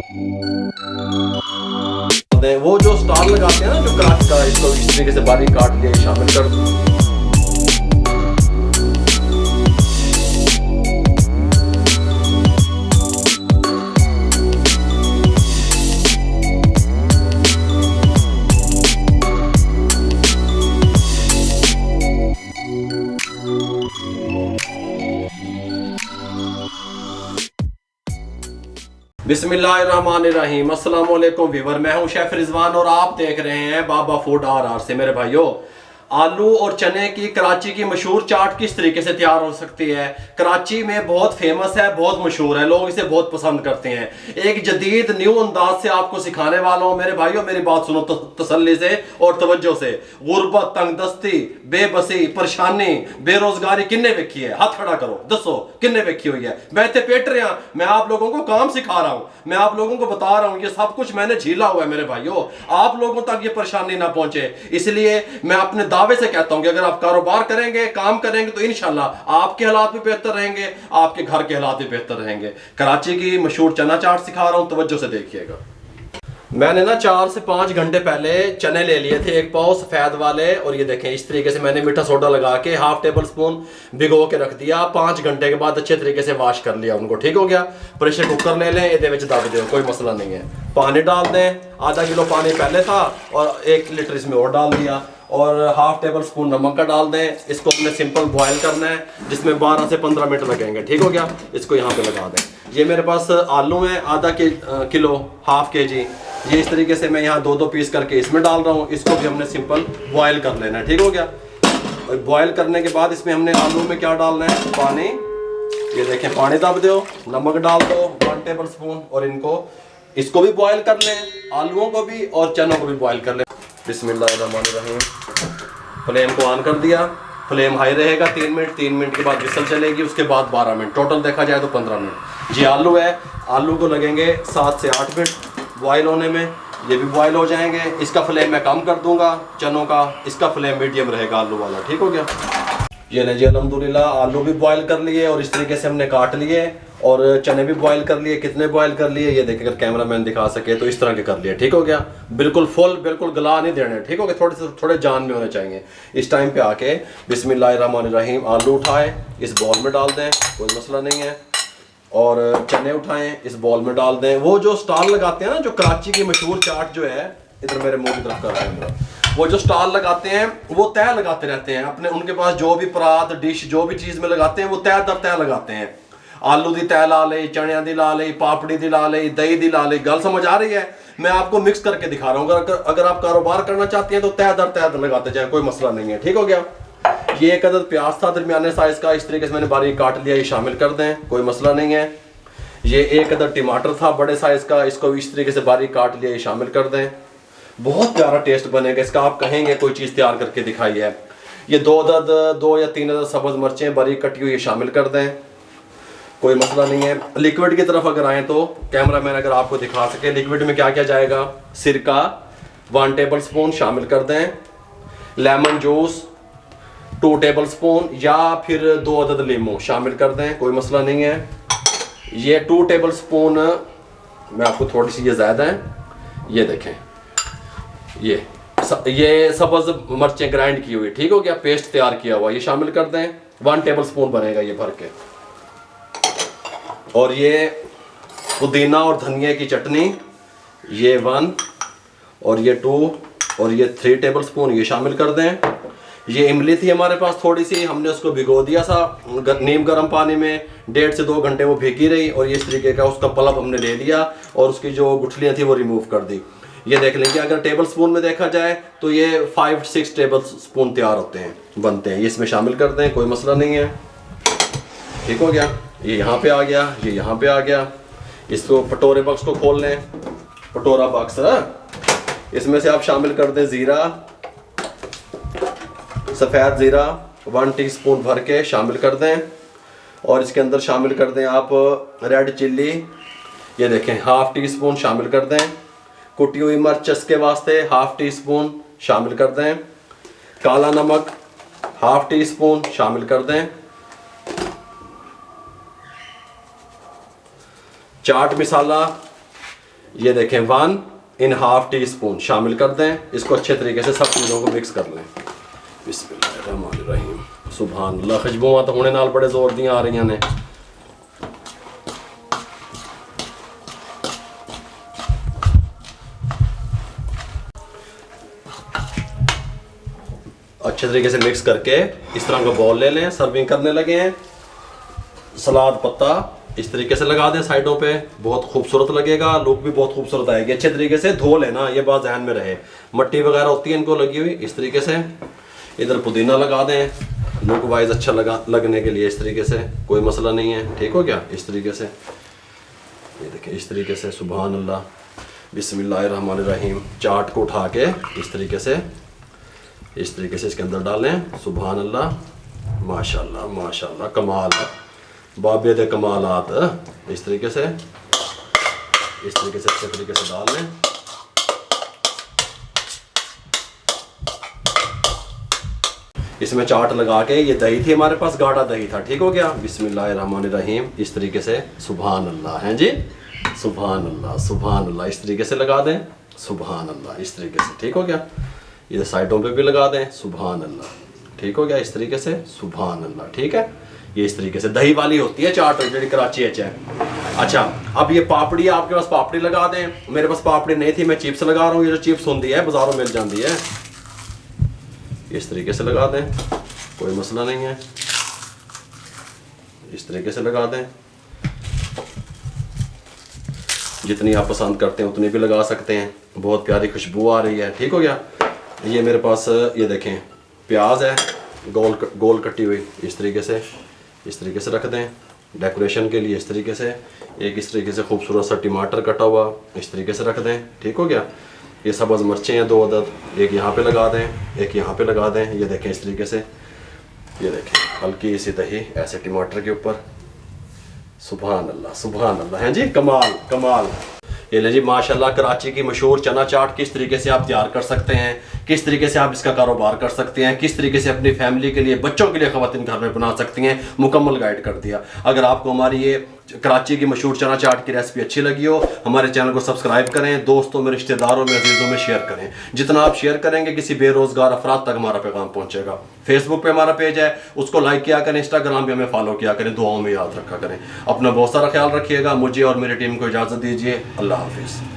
वो जो स्टार लगाते हैं ना, जो कराची का, इसको इस तरीके से बारीक काट के शामिल कर दो। बिस्मिल्लाहिर्रहमानिर्रहीम। अस्सलाम वालेकुम व्यूअर, मैं हूं शेफ रिजवान और आप देख रहे हैं बाबा फूड RR से। मेरे भाइयों, आलू और चने की कराची की मशहूर चाट किस तरीके से तैयार हो सकती है। कराची में बहुत फेमस है, बहुत मशहूर है, लोग इसे बहुत पसंद करते हैं। एक जदीद न्यू अंदाज से आपको सिखाने वाला हूं। मेरे भाइयों, मेरी बात सुनो तसल्ली से और तवज्जो से। गुर्बत, तंगदस्ती, बेबसी, परेशानी, बेरोजगारी किन्ने वेखी है? हाथ खड़ा करो, दसो किन्ने वेखी हुई है? मैं इतने पेट रहा, मैं आप लोगों को काम सिखा रहा हूं, मैं आप लोगों को बता रहा हूं, ये सब कुछ मैंने झीला हुआ है। मेरे भाइयों, आप लोगों तक ये परेशानी ना पहुंचे, इसलिए मैं अपने दावे से कहता हूं कि अगर आप कारोबार करेंगे, काम करेंगे, तो इंशाल्लाह आपके हालात भी बेहतर रहेंगे, आपके घर के हालात भी बेहतर रहेंगे। कराची की मशहूर चना चाट सिखा रहा हूं, तवज्जो से देखिएगा। मैंने ना 4 से 5 घंटे पहले चने ले लिए थे, 1 पाव सफेद वाले, और ये देखें इस तरीके से मैंने मीठा सोडा लगा के ½ टेबल स्पून भिगो के रख दिया। 5 घंटे के बाद अच्छे तरीके से वॉश कर लिया उनको। ठीक हो गया। प्रेशर कुकर ले लें, ये दब दो, कोई मसला नहीं है। पानी डाल दें, आधा किलो पानी पहले था और 1 लीटर इसमें और डाल दिया, और ½ टेबल स्पून नमक का डाल दें। इसको हमने सिंपल बॉयल करना है, जिसमें 12 से 15 मिनट लगेंगे। ठीक हो गया। इसको यहाँ पे लगा दें। ये मेरे पास आलू हैं, आधा किलो, ½ kg। ये इस तरीके से मैं यहाँ 2-2 पीस करके इसमें डाल रहा हूँ। इसको भी हमने सिंपल बॉयल कर लेना है। ठीक हो गया। और बॉयल करने के बाद इसमें हमने आलू में क्या डालना है? पानी। ये देखें, पानी दब दो, नमक डाल दो 1 टेबल स्पून, और इसको भी बॉयल कर लें, आलूओं को भी और चनों को भी बॉयल कर लें। बिस्मिल्लाहिर्रहमानिर्रहीम। फ्लेम को ऑन कर दिया, फ्लेम हाई रहेगा 3 मिनट। 3 मिनट के बाद विसल चलेगी, उसके बाद 12 मिनट, टोटल देखा जाए तो 15 मिनट। जी आलू है, आलू को लगेंगे 7 से 8 मिनट बॉयल होने में, ये भी बॉयल हो जाएंगे। इसका फ्लेम मैं कम कर दूंगा चनों का, इसका फ्लेम मीडियम रहेगा आलू वाला। ठीक हो गया। ये ले जी, अल्हम्दुलिल्लाह आलू भी बॉयल कर लिए और इस तरीके से हमने काट लिए, और चने भी बॉयल कर लिए। कितने बॉयल कर लिए ये देखिए, अगर कैमरा मैन दिखा सके तो इस तरह के कर लिए। ठीक हो गया। बिल्कुल फुल, बिल्कुल गला नहीं देने। ठीक हो गया। थोड़े जान में होने चाहिए। इस टाइम पे आके बिस्मिल्लाहिर्रहमानिर्रहीम आलू उठाएं, इस बॉल में डाल दें, कोई मसला नहीं है। और चने उठाएं, इस बॉल में डाल दें। वो जो स्टॉल लगाते हैं ना, जो कराची की मशहूर चाट जो है, इधर मेरे मुंह की तरफ कर रहे हैं, वो जो स्टॉल लगाते हैं वो तय लगाते रहते हैं अपने, उनके पास जो भी परात डिश जो भी चीज़ में लगाते हैं वो तय दर तय लगाते हैं। आलू दी तय ला ले, चने दी ला ले, पापड़ी दी ला ले, दही दी ला ले। गल समझ आ रही है? मैं आपको मिक्स करके दिखा रहा हूँ। अगर आप कारोबार करना चाहते हैं तो तय दर लगाते जाए, कोई मसला नहीं है। ठीक हो गया। ये 1 अदद प्याज था दरमियाने साइज का, इस तरीके से मैंने बारीक काट लिया, ये शामिल कर दें, कोई मसला नहीं है। ये 1 अदद टमाटर था बड़े साइज का, इसको इस तरीके से बारीक काट लिया, ये शामिल कर दें। बहुत प्यारा टेस्ट बनेगा इसका, आप कहेंगे कोई चीज़ तैयार करके दिखाई है। ये 2 या 3 अदद सब्ज़ मिर्चें बारीक कटी हुई, ये शामिल कर दें, कोई मसला नहीं है। लिक्विड की तरफ अगर आए तो कैमरा मैन अगर आपको दिखा सके, लिक्विड में क्या क्या जाएगा? सिरका 1 टेबल स्पून शामिल कर दें, लेमन जूस 2 टेबल स्पून, या फिर 2 अदद लीमू शामिल कर दें, कोई मसला नहीं है। ये 2 टेबल स्पून, मैं आपको थोड़ी सी ये ज़्यादा है, ये देखें, ये सब्ज़ मिर्चें ग्राइंड की हुई। ठीक हो गया। पेस्ट तैयार किया हुआ, ये शामिल कर दें। 1 टेबल स्पून बनेगा ये भर के। और ये पुदीना और धनिया की चटनी, ये 1, और ये 2, और ये 3 टेबल स्पून, ये शामिल कर दें। ये इमली थी हमारे पास थोड़ी सी, हमने उसको भिगो दिया था नीम गर्म पानी में, 1.5 से 2 घंटे वो भीगी रही, और ये इस तरीके का उसका पल्प हमने ले लिया और उसकी जो गुठलियाँ थी वो रिमूव कर दी। ये देख लेंगे, अगर टेबल स्पून में देखा जाए तो ये 5-6 टेबल स्पून तैयार होते हैं, बनते हैं। ये इसमें शामिल कर दें, कोई मसला नहीं है। ठीक हो गया। ये यहाँ पे आ गया, ये यहाँ पे आ गया। इसको कटोरे बॉक्स को खोल लें, कटोरा बॉक्स है, इसमें से आप शामिल कर दें ज़ीरा, सफ़ेद ज़ीरा 1 टीस्पून भर के शामिल कर दें, और इसके अंदर शामिल कर दें आप रेड चिल्ली, ये देखें ½ टीस्पून शामिल कर दें। कुटी हुई मिर्च चस्के वास्ते ½ टीस्पून शामिल कर दें। काला नमक ½ टीस्पून शामिल कर दें। चाट मसाला ये देखें 1.5 टीस्पून शामिल कर दें। इसको अच्छे तरीके से सब चीज़ों को मिक्स कर लें। बिस्मिल्लाहिर्रहमानिर्रहीम। सुभान अल्लाह। खुशबुआं तो होने नाल बड़े जोर दियां आ रही ने। अच्छे तरीके से मिक्स करके इस तरह का बॉल ले लें। सर्विंग करने लगे हैं। सलाद पत्ता इस तरीके से लगा दें साइडों पे, बहुत खूबसूरत लगेगा, लुक भी बहुत खूबसूरत आएगी। अच्छे तरीके से धो लेना, ये बात ध्यान में रहे, मट्टी वगैरह होती है इनको लगी हुई। इस तरीके से इधर पुदीना लगा दें, लुक वाइज अच्छा लगने के लिए। इस तरीके से कोई मसला नहीं है, ठीक हो गया। इस तरीके से ये देखें, इस तरीके से सुभान अल्लाह बिस्मिल्लाहिर्रहमानिर्रहीम। चाट को उठा के इस तरीके से इसके अंदर डालें। सुभान अल्लाह माशाल्लाह माशाल्लाह, कमाल है, बाबे दे कमालात। इस तरीके से अच्छे तरीके से डाल लें। इसमें चाट लगा के, ये दही थी हमारे पास, गाढ़ा दही था, ठीक हो गया। बिस्मिल्लाहिर्रहमानिर्रहीम। इस तरीके से सुभान अल्लाह हैं जी, सुभान अल्लाह सुभान अल्लाह। इस तरीके से लगा दें, सुभान अल्लाह। इस तरीके से ठीक हो गया। ये साइडों पे भी लगा दें, सुभान अल्लाह, ठीक हो गया। इस तरीके से सुभान अल्लाह, ठीक है। ये इस तरीके से दही वाली होती है चाट, जो कराची है चाय। अच्छा, अब ये पापड़ी है, आपके पास पापड़ी लगा दें। मेरे पास पापड़ी नहीं थी, मैं चिप्स लगा रहा हूँ। ये जो चिप्स होती है बाजारों मिल जाती है, इस तरीके से लगा दें, कोई मसला नहीं है। इस तरीके से लगा दें, जितनी आप पसंद करते हैं उतनी भी लगा सकते हैं। बहुत प्यारी खुशबू आ रही है, ठीक हो गया। ये मेरे पास ये देखें प्याज है, गोल कटी हुई। इस तरीके से रख दें डेकोरेशन के लिए। इस तरीके से एक इस तरीके से खूबसूरत सा टमाटर कटा हुआ इस तरीके से रख दें, ठीक हो गया। ये सब्ज़ मिर्चें हैं 2 अदद, एक यहाँ पे लगा दें, एक यहाँ पे लगा दें। ये देखें इस तरीके से, ये देखें हल्की सी दही ऐसे टमाटर के ऊपर। सुभान अल्लाह हैं जी, कमाल कमाल। ये ले जी माशाल्लाह, कराची की मशहूर चना चाट किस तरीके से आप तैयार कर सकते हैं, किस तरीके से आप इसका कारोबार कर सकते हैं, किस तरीके से अपनी फैमिली के लिए, बच्चों के लिए ख़वातीन घर में बना सकती हैं, मुकम्मल गाइड कर दिया। अगर आपको हमारी ये कराची की मशहूर चना चाट की रेसिपी अच्छी लगी हो, हमारे चैनल को सब्सक्राइब करें, दोस्तों में, रिश्तेदारों में, अजीज़ों में शेयर करें। जितना आप शेयर करेंगे किसी बेरोज़गार अफराद तक हमारा पैगाम पहुँचेगा। फेसबुक पे हमारा पेज है, उसको लाइक किया करें, इंस्टाग्राम पे हमें फॉलो किया करें, दुआओं में याद रखा करें। अपना बहुत सारा ख्याल रखिएगा। मुझे और मेरी टीम को इजाज़त दीजिए। अल्लाह हाफिज़।